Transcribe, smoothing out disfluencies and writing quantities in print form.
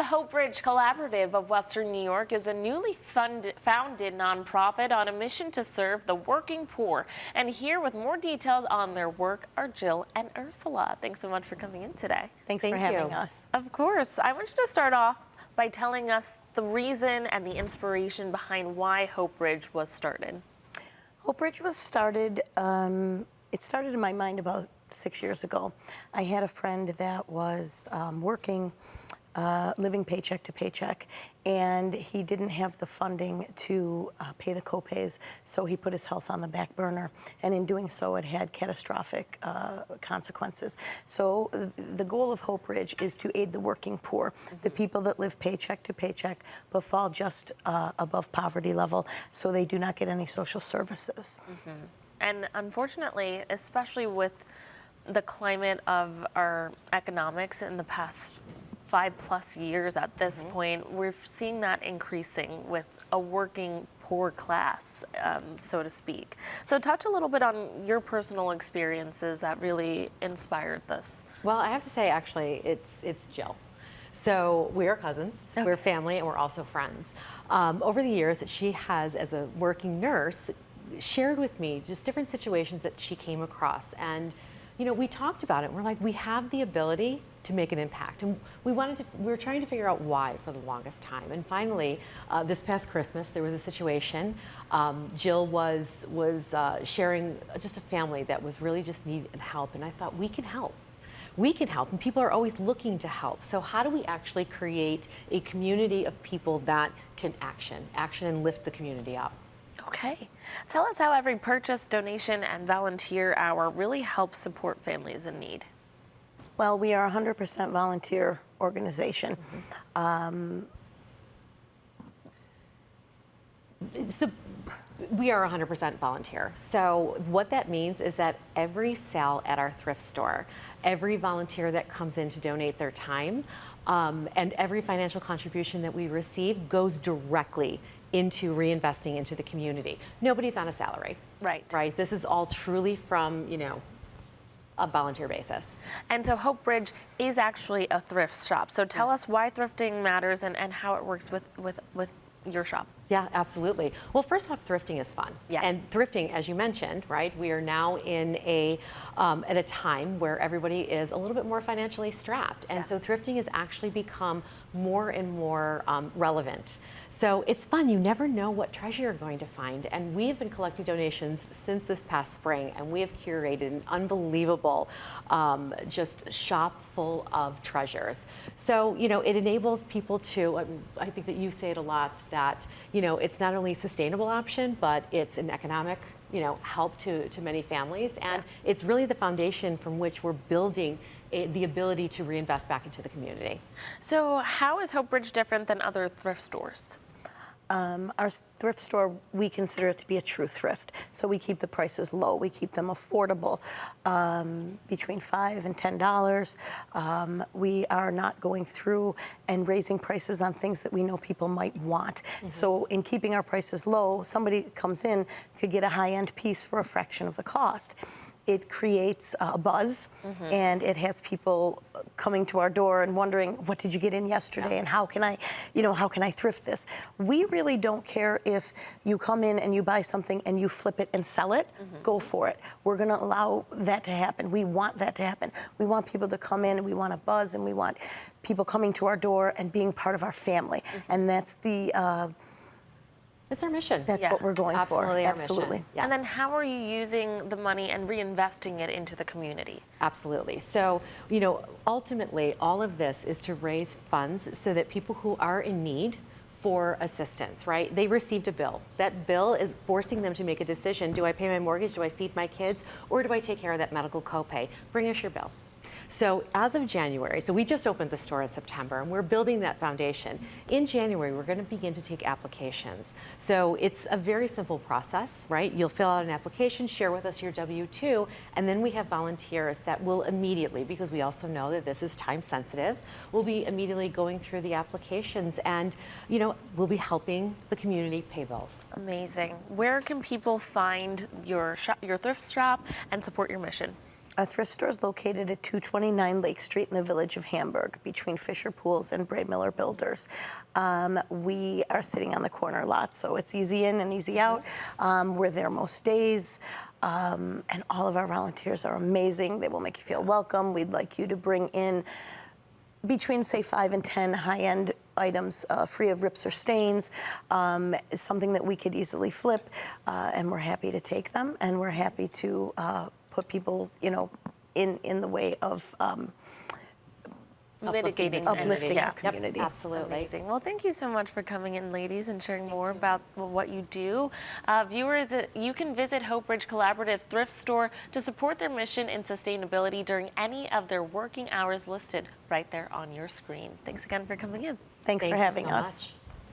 Hopebridge Collaborative of Western New York is a newly founded nonprofit on a mission to serve the working poor. And here with more details on their work are Jill and Ursula. Thanks so much for coming in today. Thanks for having us. Of course. I want you to start off by telling us the reason and the inspiration behind why Hopebridge was started. Hopebridge was started, it started in my mind about 6 years ago. I had a friend that was working, living paycheck to paycheck, and he didn't have the funding to pay the copays, so he put his health on the back burner, and in doing so it had catastrophic consequences. So the goal of Hopebridge is to aid the working poor, the people that live paycheck to paycheck but fall just above poverty level, so they do not get any social services. And unfortunately, especially with the climate of our economics in the past 5+ years at this point, we're seeing that increasing with a working poor class, so to speak. So touch a little bit on your personal experiences that really inspired this. Well, I have to say, actually, it's Jill. So we are cousins, we're family, and we're also friends. Over the years that she has, as a working nurse, shared with me just different situations that she came across. And you know, we talked about it. We're like, we have the ability to make an impact, and we were trying to figure out why for the longest time. And finally, this past Christmas, there was a situation. Jill was sharing just a family that was really just needing help, and I thought, we can help. We can help, and people are always looking to help. So how do we actually create a community of people that can action and lift the community up? Okay. Tell us how every purchase, donation, and volunteer hour really helps support families in need. Well, we are a 100% volunteer organization. So we are 100% volunteer. So what that means is that every sale at our thrift store, every volunteer that comes in to donate their time, and every financial contribution that we receive goes directly into reinvesting into the community. Nobody's on a salary. Right. This is all truly from, you know, a volunteer basis. And so Hopebridge is actually a thrift shop. So tell us why thrifting matters and how it works with your shop. Yeah, absolutely. Well, first off, thrifting is fun. Yeah. And thrifting, as you mentioned, right, we are now in at a time where everybody is a little bit more financially strapped. And so thrifting has actually become more and more relevant. So it's fun. You never know what treasure you're going to find. And we have been collecting donations since this past spring, and we have curated an unbelievable just shop full of treasures. So, you know, it enables people to, I think that you say it a lot, that, you know, it's not only a sustainable option, but it's an economic, you know, help to many families. And it's really the foundation from which we're building the ability to reinvest back into the community. So how is Hopebridge different than other thrift stores? Our thrift store, we consider it to be a true thrift. So we keep the prices low. We keep them affordable, between $5 and $10. We are not going through and raising prices on things that we know people might want. So in keeping our prices low, somebody comes in could get a high-end piece for a fraction of the cost. It creates a buzz, and it has people coming to our door and wondering, what did you get in yesterday, and how can I, you know, how can I thrift this? We really don't care if you come in and you buy something and you flip it and sell it. Go for it. We're going to allow that to happen. We want that to happen. We want people to come in, and we want a buzz, and we want people coming to our door and being part of our family. And that's the it's our mission. That's what we're going for. Absolutely. Yes. And then how are you using the money and reinvesting it into the community? Absolutely. So, you know, ultimately, all of this is to raise funds so that people who are in need for assistance, right? They received a bill. That bill is forcing them to make a decision. Do I pay my mortgage? Do I feed my kids? Or do I take care of that medical copay? Bring us your bill. So as of January, so we just opened the store in September, and we're building that foundation. In January, we're going to begin to take applications. So it's a very simple process, right? You'll fill out an application, share with us your W-2, and then we have volunteers that will immediately, because we also know that this is time sensitive, will be immediately going through the applications, and, you know, we'll be helping the community pay bills. Amazing. Where can people find your thrift shop and support your mission? Our thrift store is located at 229 Lake Street in the village of Hamburg, between Fisher Pools and Bray Miller Builders. We are sitting on the corner lot, so it's easy in and easy out. We're there most days, and all of our volunteers are amazing. They will make you feel welcome. We'd like you to bring in between, say, 5 and 10 high-end items free of rips or stains, is something that we could easily flip, and we're happy to take them, and we're happy to put people, you know, in the way of Mitigating uplifting yeah. our community. Yep, absolutely. Amazing. Well, thank you so much for coming in, ladies, and sharing more about what you do. Viewers, you can visit Hopebridge Collaborative Thrift Store to support their mission in sustainability during any of their working hours listed right there on your screen. Thanks again for coming in. Thanks for Thank you having so us. much.